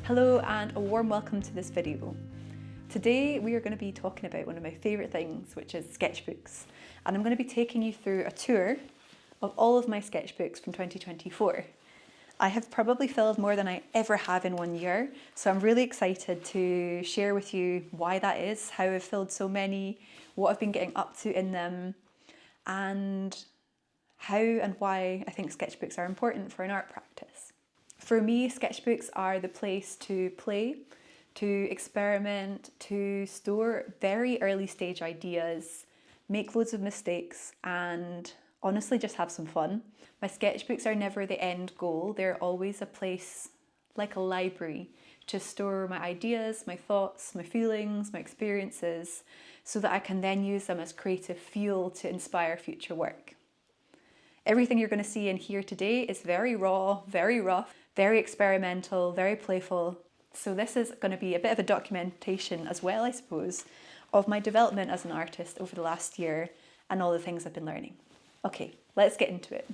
Hello and a warm welcome to this video. Today we are going to be talking about one of my favourite things, which is sketchbooks. And I'm going to be taking you through a tour of all of my sketchbooks from 2024. I have probably filled more than I ever have in one year, so I'm really excited to share with you why that is, how I've filled so many, what I've been getting up to in them, and how and why I think sketchbooks are important for an art practice. For me, sketchbooks are the place to play, to experiment, to store very early stage ideas, make loads of mistakes, and honestly just have some fun. My sketchbooks are never the end goal. They're always a place, like a library, to store my ideas, my thoughts, my feelings, my experiences, so that I can then use them as creative fuel to inspire future work. Everything you're going to see in here today is very raw, very rough, very experimental, very playful. So this is going to be a bit of a documentation as well, I suppose, of my development as an artist over the last year and all the things I've been learning. Okay, let's get into it.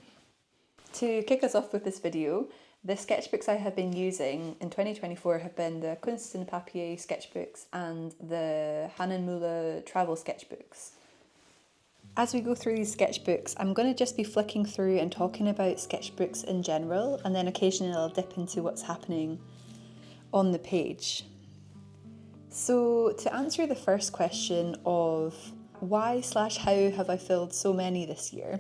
To kick us off with this video, the sketchbooks I have been using in 2024 have been the Kunst and Papier sketchbooks and the Müller travel sketchbooks. As we go through these sketchbooks, I'm going to just be flicking through and talking about sketchbooks in general, and then occasionally I'll dip into what's happening on the page. So to answer the first question of why/how have I filled so many this year?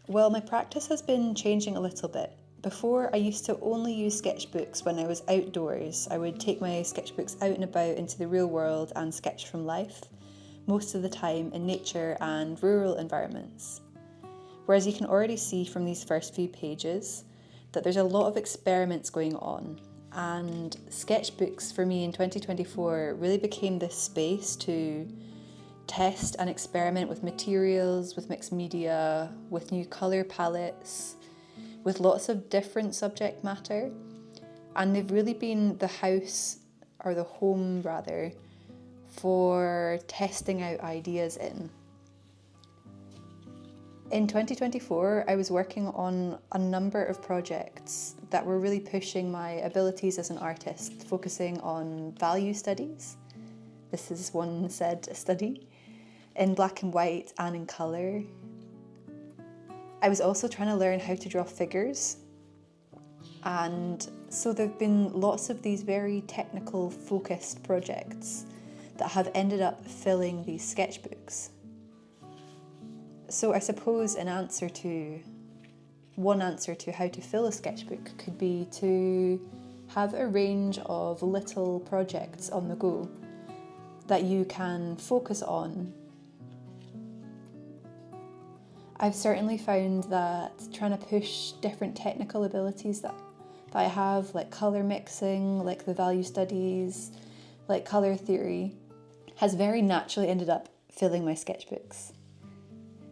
Well, my practice has been changing a little bit. Before, I used to only use sketchbooks when I was outdoors. I would take my sketchbooks out and about into the real world and sketch from life, most of the time in nature and rural environments. Whereas you can already see from these first few pages that there's a lot of experiments going on, and sketchbooks for me in 2024 really became this space to test and experiment with materials, with mixed media, with new colour palettes, with lots of different subject matter, and they've really been the house, or the home rather, for testing out ideas in. In 2024, I was working on a number of projects that were really pushing my abilities as an artist, focusing on value studies. This is one said study, in black and white and in colour. I was also trying to learn how to draw figures. And so there have been lots of these very technical focused projects that have ended up filling these sketchbooks. So I suppose one answer to how to fill a sketchbook could be to have a range of little projects on the go that you can focus on. I've certainly found that trying to push different technical abilities that I have, like colour mixing, like the value studies, like colour theory, has very naturally ended up filling my sketchbooks.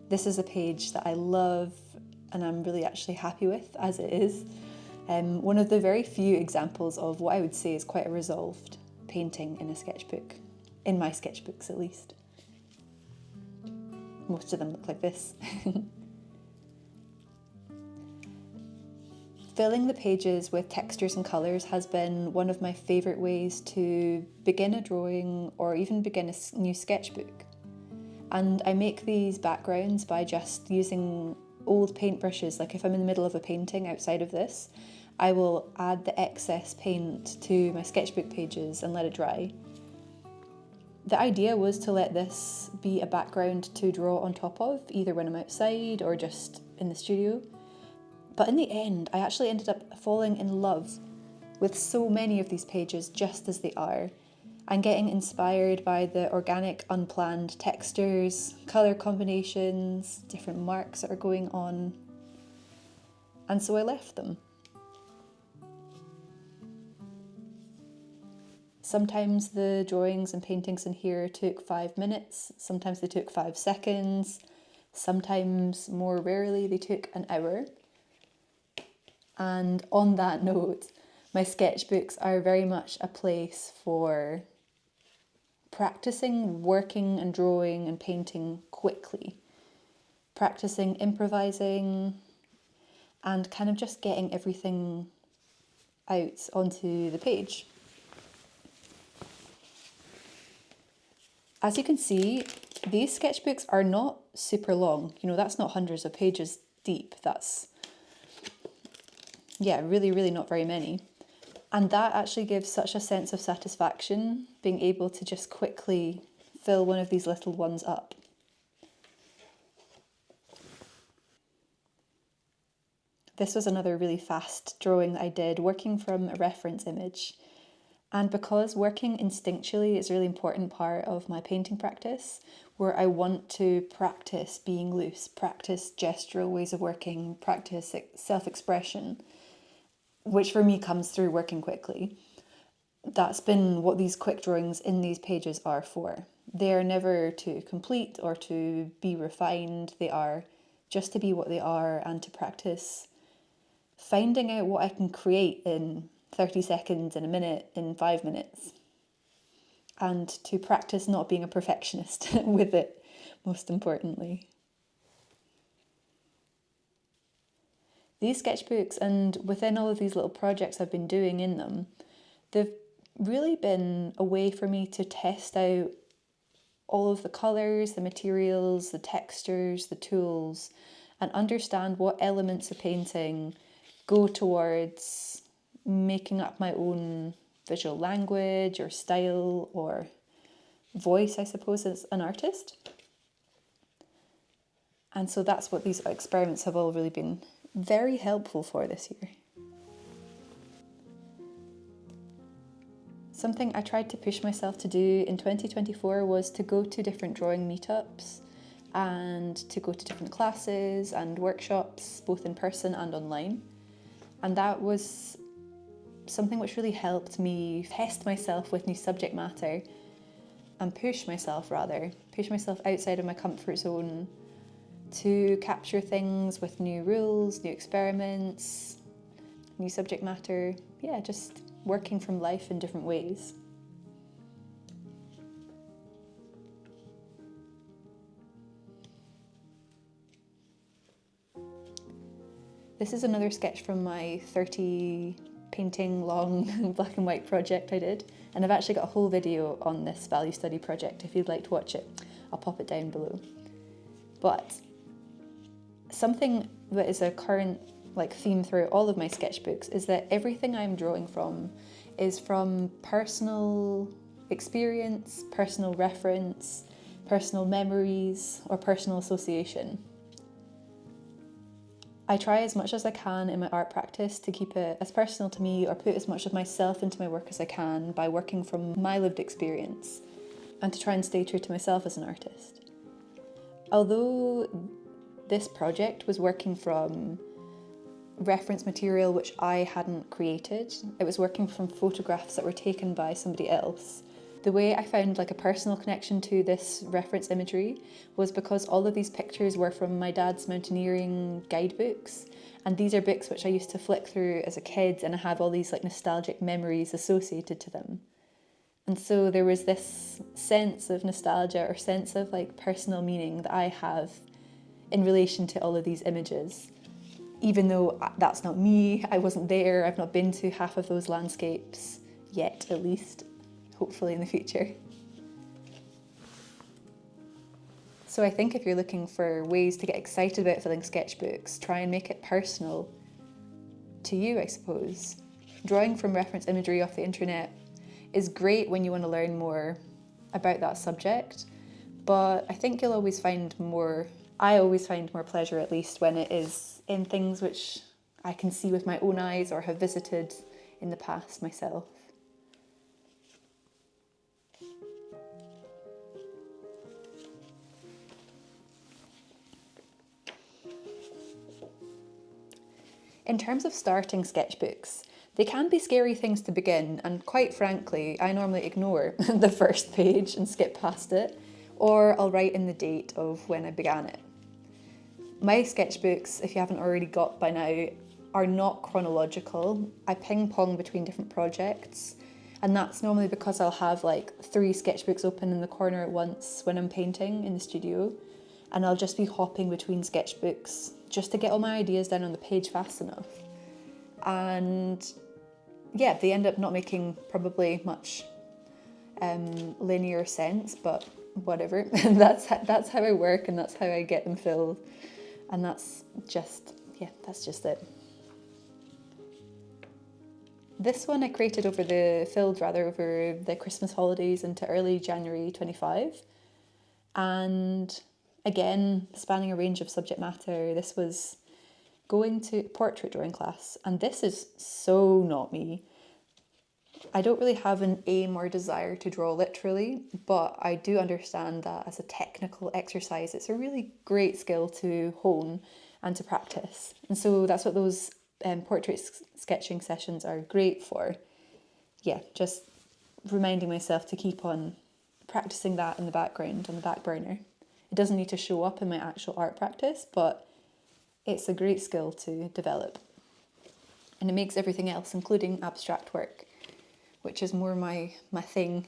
This is a page that I love and I'm really actually happy with as it is. One of the very few examples of what I would say is quite a resolved painting in a sketchbook, in my sketchbooks at least. Most of them look like this. Filling the pages with textures and colours has been one of my favourite ways to begin a drawing or even begin a new sketchbook. And I make these backgrounds by just using old paintbrushes. Like if I'm in the middle of a painting outside of this, I will add the excess paint to my sketchbook pages and let it dry. The idea was to let this be a background to draw on top of, either when I'm outside or just in the studio. But in the end, I actually ended up falling in love with so many of these pages just as they are, and getting inspired by the organic, unplanned textures, colour combinations, different marks that are going on. And so I left them. Sometimes the drawings and paintings in here took 5 minutes, sometimes they took 5 seconds, sometimes, more rarely, they took an hour. And on that note, my sketchbooks are very much a place for practicing working and drawing and painting quickly, practicing improvising, and kind of just getting everything out onto the page. As you can see, these sketchbooks are not super long. You know, that's not hundreds of pages deep. That's, yeah, really, really not very many. And that actually gives such a sense of satisfaction, being able to just quickly fill one of these little ones up. This was another really fast drawing that I did, working from a reference image. And because working instinctually is a really important part of my painting practice, where I want to practice being loose, practice gestural ways of working, practice self-expression, which for me comes through working quickly. That's been what these quick drawings in these pages are for. They are never to complete or to be refined. They are just to be what they are and to practice finding out what I can create in 30 seconds, in a minute, in 5 minutes. And to practice not being a perfectionist with it, most importantly. These sketchbooks, and within all of these little projects I've been doing in them, they've really been a way for me to test out all of the colours, the materials, the textures, the tools, and understand what elements of painting go towards making up my own visual language or style or voice, I suppose, as an artist. And so that's what these experiments have all really been very helpful for this year. Something I tried to push myself to do in 2024 was to go to different drawing meetups and to go to different classes and workshops, both in person and online. And that was something which really helped me test myself with new subject matter and push myself outside of my comfort zone to capture things with new rules, new experiments, new subject matter. Yeah, just working from life in different ways. This is another sketch from my 30 painting long black and white project I did, and I've actually got a whole video on this value study project if you'd like to watch it. I'll pop it down below. But something that is a current theme throughout all of my sketchbooks is that everything I'm drawing from is from personal experience, personal reference, personal memories, or personal association. I try as much as I can in my art practice to keep it as personal to me or put as much of myself into my work as I can by working from my lived experience and to try and stay true to myself as an artist. Although this project was working from reference material which I hadn't created, it was working from photographs that were taken by somebody else. The way I found a personal connection to this reference imagery was because all of these pictures were from my dad's mountaineering guidebooks, and these are books which I used to flick through as a kid, and I have all these nostalgic memories associated to them. And so there was this sense of nostalgia or sense of personal meaning that I have in relation to all of these images. Even though that's not me, I wasn't there, I've not been to half of those landscapes yet, at least. Hopefully in the future. So I think if you're looking for ways to get excited about filling sketchbooks, try and make it personal to you, I suppose. Drawing from reference imagery off the internet is great when you want to learn more about that subject, but I think you'll always find more, I always find more pleasure at least when it is in things which I can see with my own eyes or have visited in the past myself. In terms of starting sketchbooks, they can be scary things to begin, and quite frankly, I normally ignore the first page and skip past it, or I'll write in the date of when I began it. My sketchbooks, if you haven't already got by now, are not chronological. I ping-pong between different projects, and that's normally because I'll have 3 sketchbooks open in the corner at once when I'm painting in the studio, and I'll just be hopping between sketchbooks just to get all my ideas down on the page fast enough. And yeah, they end up not making probably much linear sense, but whatever. that's how I work, and that's how I get them filled, and that's just it. This one I created over the Christmas holidays into early January 25, and again spanning a range of subject matter. This was going to portrait drawing class, and this is so not me. I don't really have an aim or desire to draw literally, but I do understand that as a technical exercise, it's a really great skill to hone and to practice. And so that's what those portrait sketching sessions are great for. Yeah, just reminding myself to keep on practicing that in the background, on the back burner. It doesn't need to show up in my actual art practice, but it's a great skill to develop. And it makes everything else, including abstract work, which is more my thing.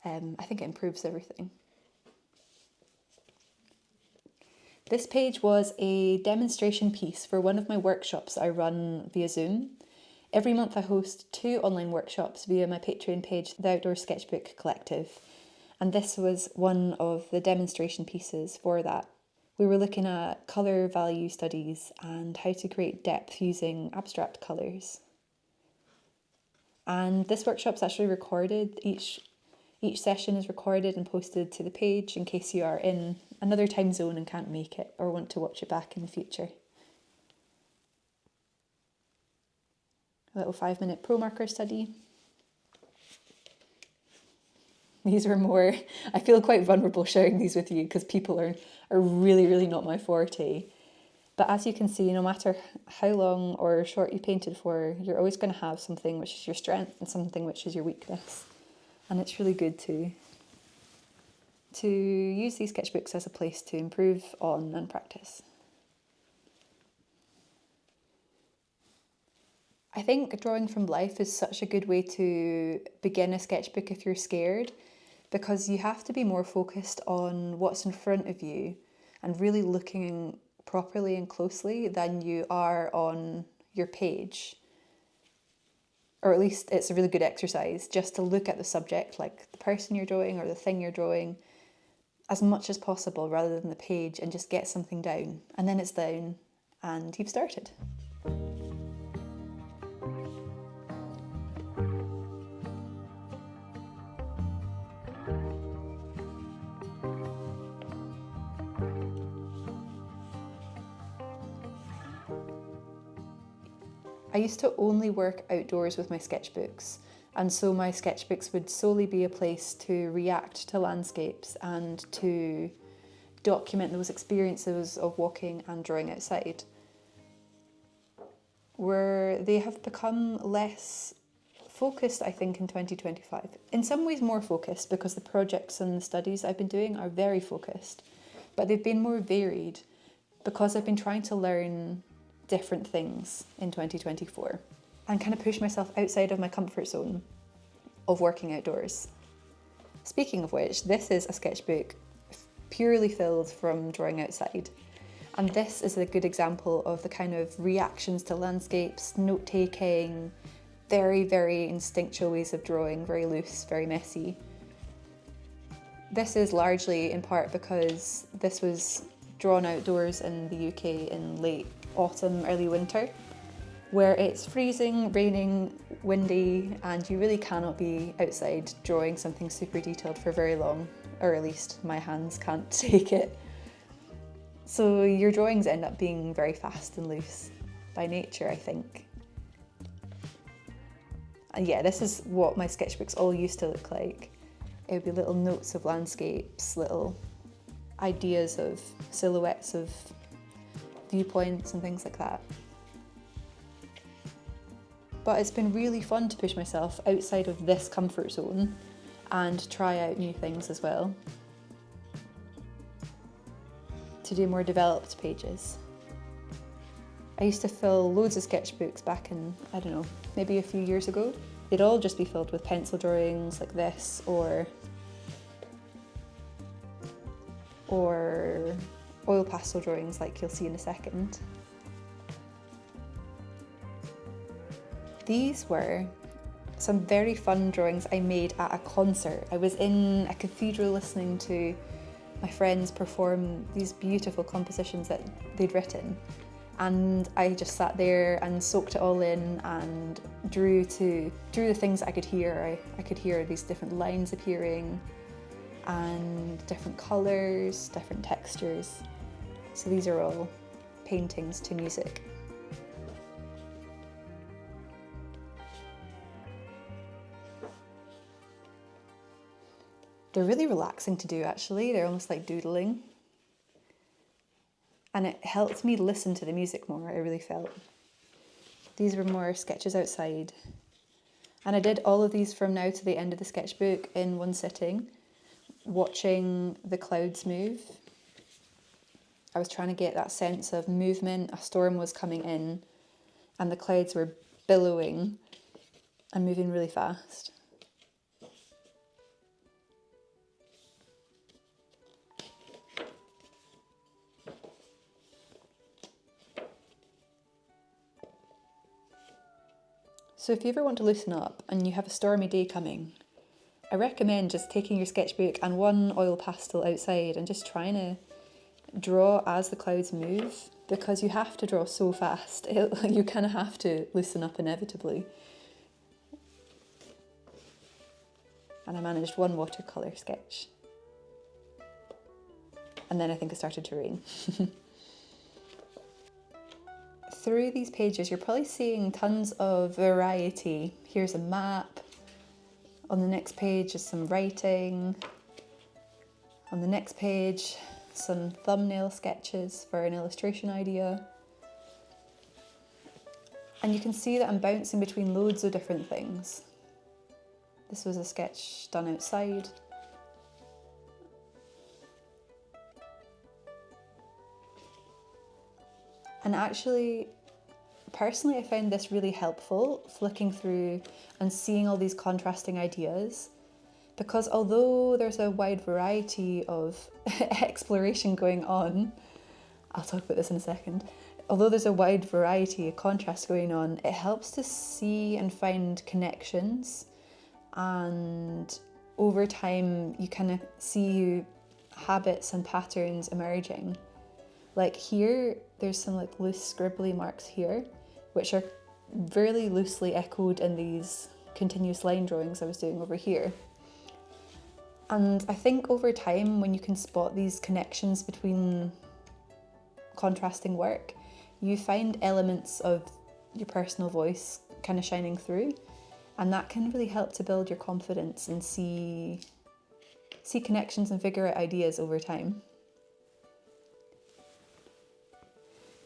I think it improves everything. This page was a demonstration piece for one of my workshops I run via Zoom. Every month I host 2 online workshops via my Patreon page, The Outdoor Sketchbook Collective. And this was one of the demonstration pieces for that. We were looking at colour value studies and how to create depth using abstract colours. And this workshop's actually recorded. Each session is recorded and posted to the page in case you are in another time zone and can't make it or want to watch it back in the future. A little 5-minute pro marker study. These were more, I feel quite vulnerable sharing these with you because people are really, really not my forte. But as you can see, no matter how long or short you painted for, you're always going to have something which is your strength and something which is your weakness. And it's really good to use these sketchbooks as a place to improve on and practice. I think drawing from life is such a good way to begin a sketchbook if you're scared, because you have to be more focused on what's in front of you and really looking properly and closely than you are on your page. Or at least it's a really good exercise just to look at the subject, like the person you're drawing or the thing you're drawing, as much as possible rather than the page, and just get something down. And then it's down and you've started. I used to only work outdoors with my sketchbooks, and so my sketchbooks would solely be a place to react to landscapes and to document those experiences of walking and drawing outside. Where they have become less focused, I think, in 2025. In some ways more focused, because the projects and the studies I've been doing are very focused, but they've been more varied because I've been trying to learn different things in 2024 and kind of push myself outside of my comfort zone of working outdoors. Speaking of which, this is a sketchbook purely filled from drawing outside, and this is a good example of the kind of reactions to landscapes, note-taking, very, very instinctual ways of drawing, very loose, very messy. This is largely in part because this was drawn outdoors in the UK in late autumn, early winter, where it's freezing, raining, windy, and you really cannot be outside drawing something super detailed for very long, or at least my hands can't take it. So your drawings end up being very fast and loose by nature, I think. And yeah, this is what my sketchbooks all used to look like. It would be little notes of landscapes, little ideas of silhouettes of viewpoints and things like that. But it's been really fun to push myself outside of this comfort zone and try out new things as well, to do more developed pages. I used to fill loads of sketchbooks back in, I don't know, maybe a few years ago. They'd all just be filled with pencil drawings like this, or oil pastel drawings like you'll see in a second. These were some very fun drawings I made at a concert. I was in a cathedral listening to my friends perform these beautiful compositions that they'd written, and I just sat there and soaked it all in and drew the things I could hear. I could hear these different lines appearing and different colours, different textures. So these are all paintings to music. They're really relaxing to do actually, they're almost like doodling. And it helped me listen to the music more, I really felt. These were more sketches outside. And I did all of these from now to the end of the sketchbook in one sitting, watching the clouds move. I was trying to get that sense of movement, a storm was coming in, and the clouds were billowing and moving really fast. So if you ever want to loosen up and you have a stormy day coming, I recommend just taking your sketchbook and one oil pastel outside and just trying to draw as the clouds move, because you have to draw so fast. You kind of have to loosen up inevitably. And I managed one watercolour sketch. And then I think it started to rain. Through these pages, you're probably seeing tons of variety. Here's a map. On the next page is some writing. On the next page, some thumbnail sketches for an illustration idea. And you can see that I'm bouncing between loads of different things. This was a sketch done outside. And actually, personally, I found this really helpful, flicking through and seeing all these contrasting ideas, because although there's a wide variety of exploration going on, I'll talk about this in a second, although there's a wide variety of contrast going on, it helps to see and find connections, and over time you kind of see habits and patterns emerging. Like here, there's some like loose scribbly marks here, which are very loosely echoed in these continuous line drawings I was doing over here. And I think over time, when you can spot these connections between contrasting work, you find elements of your personal voice kind of shining through, and that can really help to build your confidence and see connections and figure out ideas over time.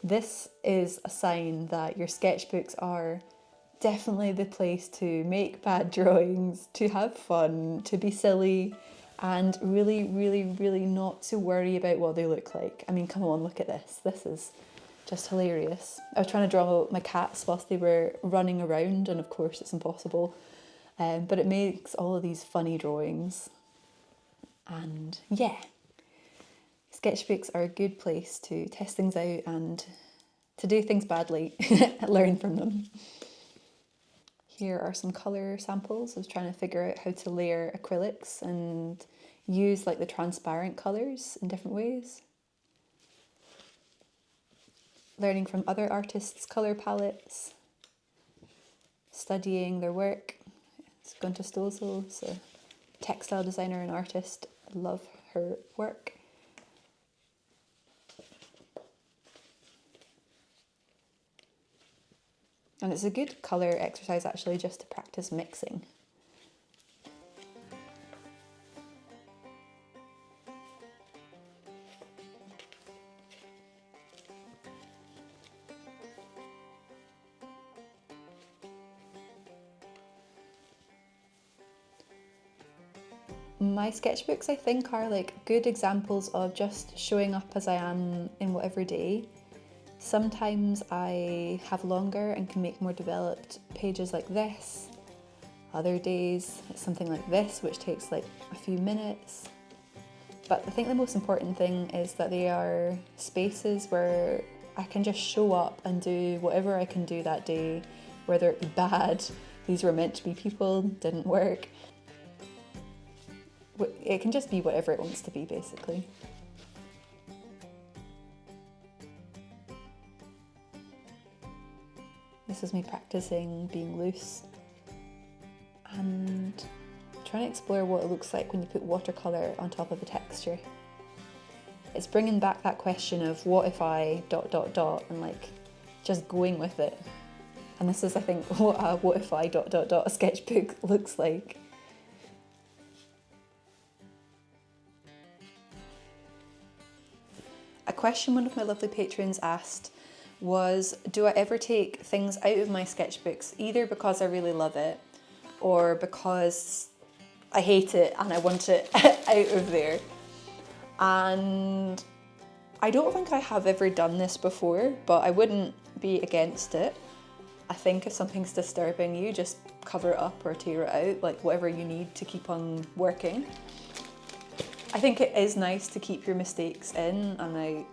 This is a sign that your sketchbooks are definitely the place to make bad drawings, to have fun, to be silly, and really, really, really not to worry about what they look like. I mean, come on, look at this. This is just hilarious. I was trying to draw my cats whilst they were running around, and of course it's impossible. But it makes all of these funny drawings. And yeah. Sketchbooks are a good place to test things out and to do things badly, learn from them. Here are some colour samples. I was trying to figure out how to layer acrylics and use like the transparent colours in different ways. Learning from other artists' colour palettes, studying their work. It's Gunta Stolzel, so textile designer and artist. I love her work. And it's a good colour exercise actually, just to practice mixing. My sketchbooks, I think, are like good examples of just showing up as I am in whatever day. Sometimes I have longer and can make more developed pages like this. Other days it's something like this, which takes like a few minutes. But I think the most important thing is that they are spaces where I can just show up and do whatever I can do that day whether it be bad, these were meant to be people, didn't work. It can just be whatever it wants to be, basically. This is me practicing being loose and trying to explore what it looks like when you put watercolour on top of a texture. It's bringing back that question of what if I ... and like just going with it. And this is, I think, what a what if I ... sketchbook looks like. A question one of my lovely patrons asked was, do I ever take things out of my sketchbooks either because I really love it or because I hate it and I want it out of there? And I don't think I have ever done this before, but I wouldn't be against it. I think if something's disturbing you, just cover it up or tear it out, like whatever you need to keep on working. I think it is nice to keep your mistakes in, and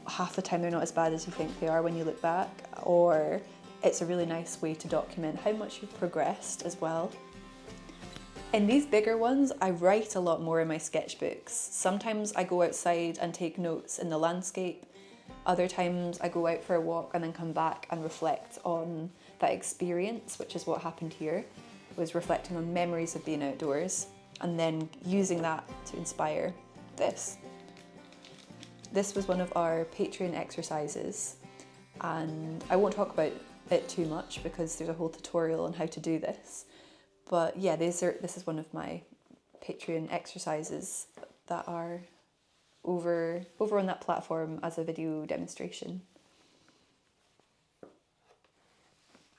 half the time they're not as bad as you think they are when you look back, or it's a really nice way to document how much you've progressed as well. In these bigger ones, I write a lot more in my sketchbooks. Sometimes I go outside and take notes in the landscape. Other times I go out for a walk and then come back and reflect on that experience, which is what happened here, was reflecting on memories of being outdoors and then using that to inspire this. This was one of our Patreon exercises, and I won't talk about it too much because there's a whole tutorial on how to do this. But yeah, this is one of my Patreon exercises that are over on that platform as a video demonstration.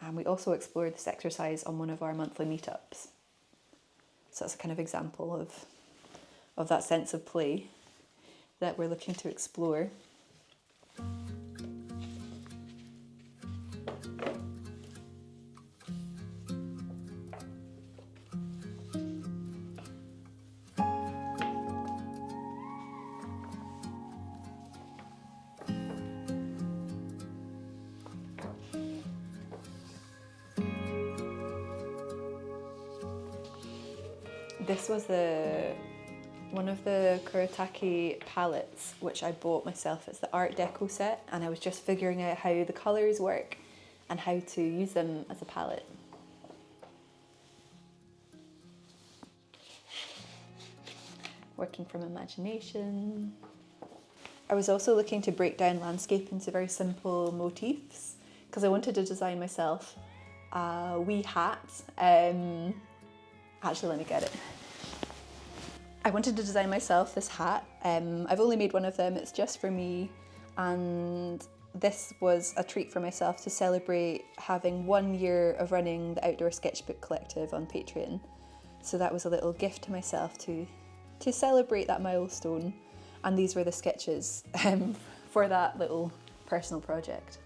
And we also explored this exercise on one of our monthly meetups. So that's a kind of example of that sense of play that we're looking to explore. This was one of the Kuretake palettes which I bought myself. It's the Art Deco set, and I was just figuring out how the colours work and how to use them as a palette. Working from imagination. I was also looking to break down landscape into very simple motifs because I wanted to design myself a wee hat. Actually, let me get it. I wanted to design myself this hat. I've only made one of them, it's just for me, and this was a treat for myself to celebrate having 1 year of running the Outdoor Sketchbook Collective on Patreon. So that was a little gift to myself to celebrate that milestone, and these were the sketches for that little personal project.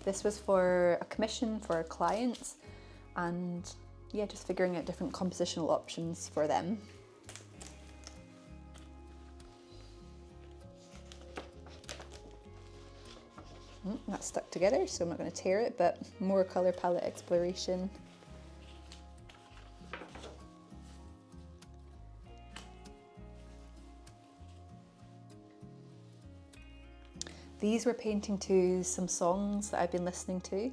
This was for a commission for clients, and yeah, just figuring out different compositional options for them. That's stuck together, so I'm not going to tear it, but more colour palette exploration. These were painting to some songs that I've been listening to.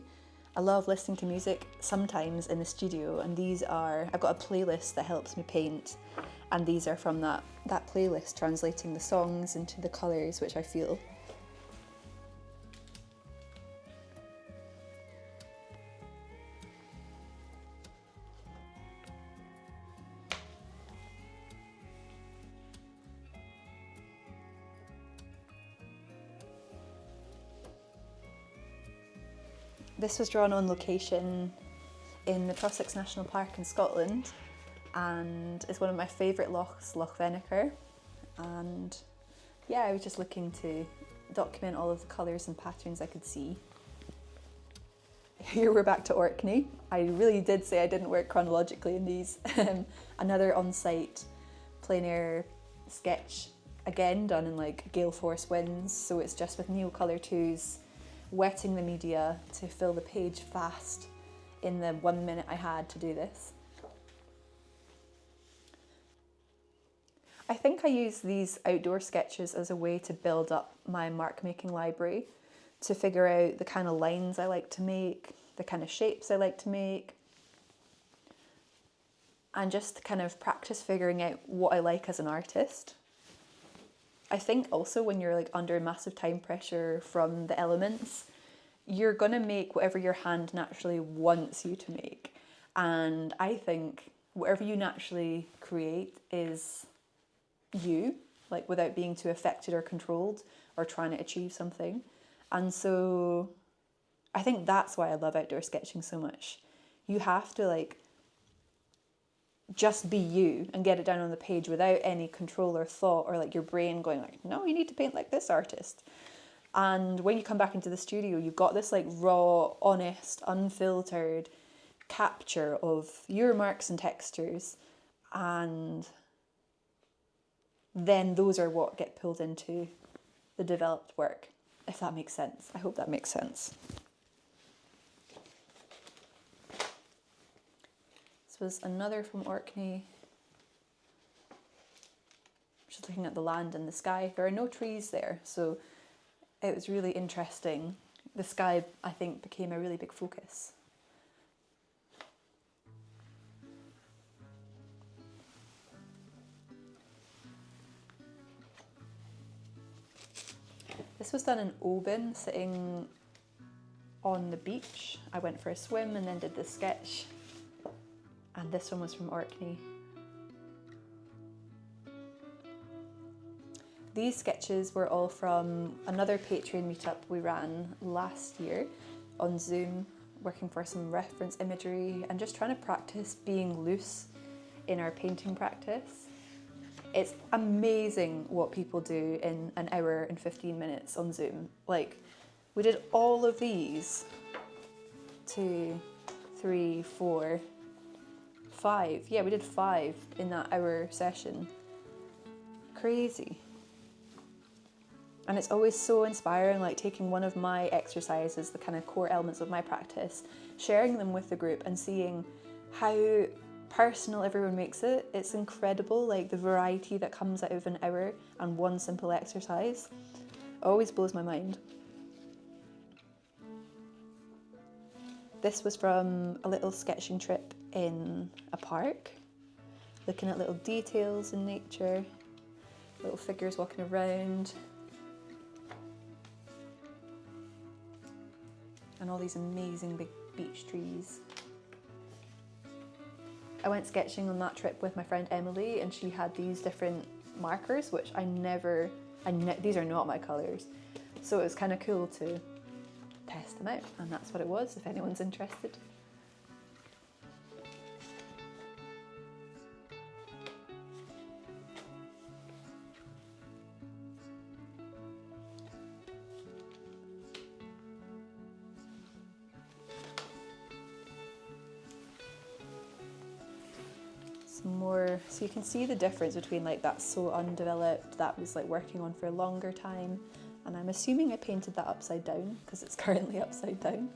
I love listening to music sometimes in the studio, and I've got a playlist that helps me paint, and these are from that playlist, translating the songs into the colours which I feel. This was drawn on location in the Trossachs National Park in Scotland, and is one of my favourite lochs, Loch Venacher. And yeah, I was just looking to document all of the colours and patterns I could see. here we're back to Orkney. I really did say I didn't work chronologically in these. Another on-site plein air sketch, again done in like gale force winds, so it's just with Neocolor 2s, wetting the media to fill the page fast in the 1 minute I had to do this. I think I use these outdoor sketches as a way to build up my mark making library, to figure out the kind of lines I like to make, the kind of shapes I like to make, and just kind of practice figuring out what I like as an artist. I think also when you're like under massive time pressure from the elements, you're gonna make whatever your hand naturally wants you to make. And I think whatever you naturally create is you, like without being too affected or controlled or trying to achieve something. And so I think that's why I love outdoor sketching so much. You have to like just be you and get it down on the page without any control or thought, or like your brain going like, no, you need to paint like this artist. And when you come back into the studio, you've got this like raw, honest, unfiltered capture of your marks and textures, and then those are what get pulled into the developed work, if that makes sense. I hope that makes sense. This was another from Orkney. Just looking at the land and the sky. There are no trees there, so it was really interesting. The sky, I think, became a really big focus. This was done in Oban, sitting on the beach. I went for a swim and then did this sketch. And this one was from Orkney. These sketches were all from another Patreon meetup we ran last year on Zoom, working for some reference imagery and just trying to practice being loose in our painting practice. It's amazing what people do in an hour and 15 minutes on Zoom. Like, we did all of these, 2, 3, 4, 5. Yeah, we did 5 in that hour session. Crazy. And it's always so inspiring, like taking one of my exercises, the kind of core elements of my practice, sharing them with the group and seeing how personal everyone makes it. It's incredible, like the variety that comes out of an hour and one simple exercise. It always blows my mind. This was from a little sketching trip in a park, looking at little details in nature, little figures walking around, and all these amazing big beech trees. I went sketching on that trip with my friend Emily, and she had these different markers, which these are not my colours. So it was kind of cool to test them out, and that's what it was, if anyone's interested. More, so you can see the difference between like that's so undeveloped, that was like working on for a longer time, and I'm assuming I painted that upside down because it's currently upside down.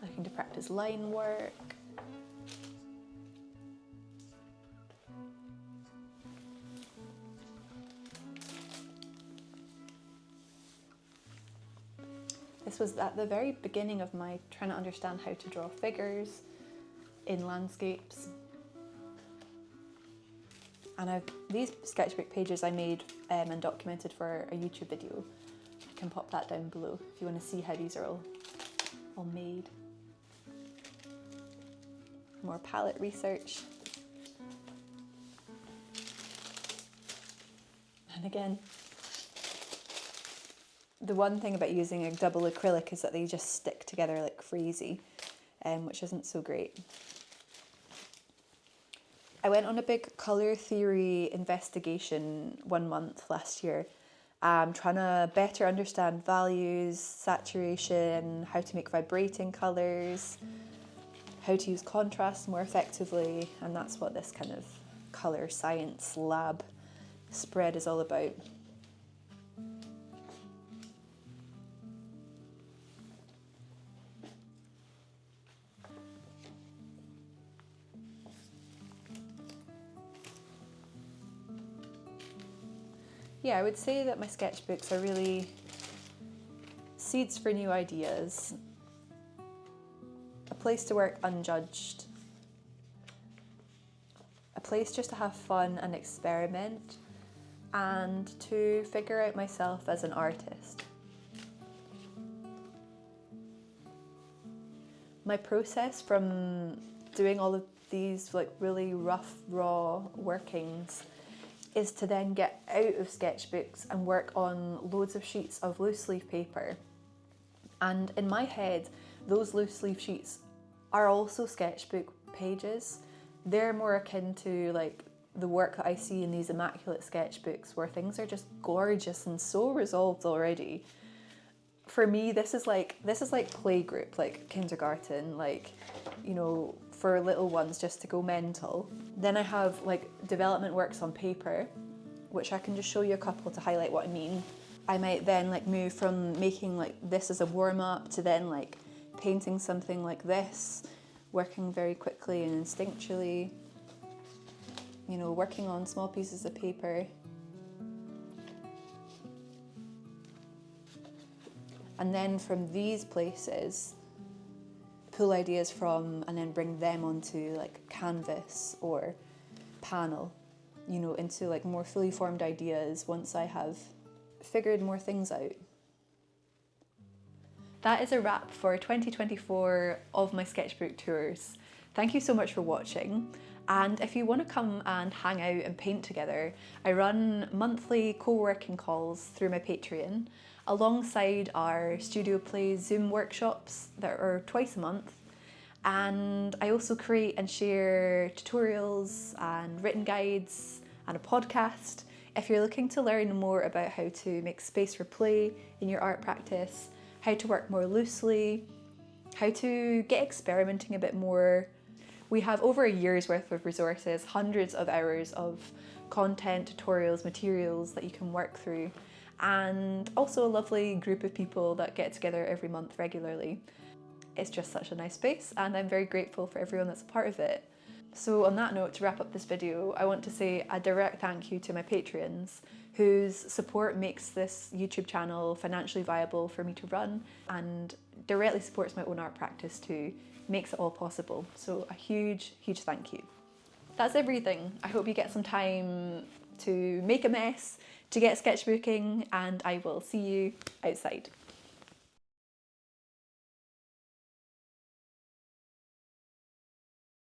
Looking to practice line work. This was at the very beginning of my trying to understand how to draw figures in landscapes. And these sketchbook pages I made and documented for a YouTube video. I can pop that down below if you want to see how these are all made. More palette research. And again, the one thing about using a double acrylic is that they just stick together like crazy, which isn't so great. I went on a big colour theory investigation 1 month last year, I'm trying to better understand values, saturation, how to make vibrating colours, how to use contrast more effectively, and that's what this kind of colour science lab spread is all about. Yeah, I would say that my sketchbooks are really seeds for new ideas, a place to work unjudged, a place just to have fun and experiment, and to figure out myself as an artist. My process from doing all of these like really rough, raw workings is to then get out of sketchbooks and work on loads of sheets of loose leaf paper. And in my head, those loose leaf sheets are also sketchbook pages. They're more akin to like the work that I see in these immaculate sketchbooks where things are just gorgeous and so resolved already. For me, this is like playgroup, like kindergarten, like, you know, for little ones just to go mental. Then I have like development works on paper, which I can just show you a couple to highlight what I mean. I might then like move from making like this as a warm-up to then like painting something like this, working very quickly and instinctually, you know, working on small pieces of paper. And then from these places, pull ideas from and then bring them onto like canvas or panel, you know, into like more fully formed ideas once I have figured more things out. That is a wrap for 2024 of my sketchbook tours. Thank you so much for watching. And if you want to come and hang out and paint together, I run monthly co-working calls through my Patreon, alongside our Studio Play Zoom workshops that are twice a month. And I also create and share tutorials and written guides and a podcast. If you're looking to learn more about how to make space for play in your art practice, how to work more loosely, how to get experimenting a bit more, we have over a year's worth of resources, hundreds of hours of content, tutorials, materials that you can work through, and also a lovely group of people that get together every month regularly. It's just such a nice space and I'm very grateful for everyone that's a part of it. So on that note, to wrap up this video, I want to say a direct thank you to my Patreons whose support makes this YouTube channel financially viable for me to run and directly supports my own art practice too, makes it all possible. So a huge, huge thank you. That's everything. I hope you get some time to make a mess, to get sketchbooking, and I will see you outside.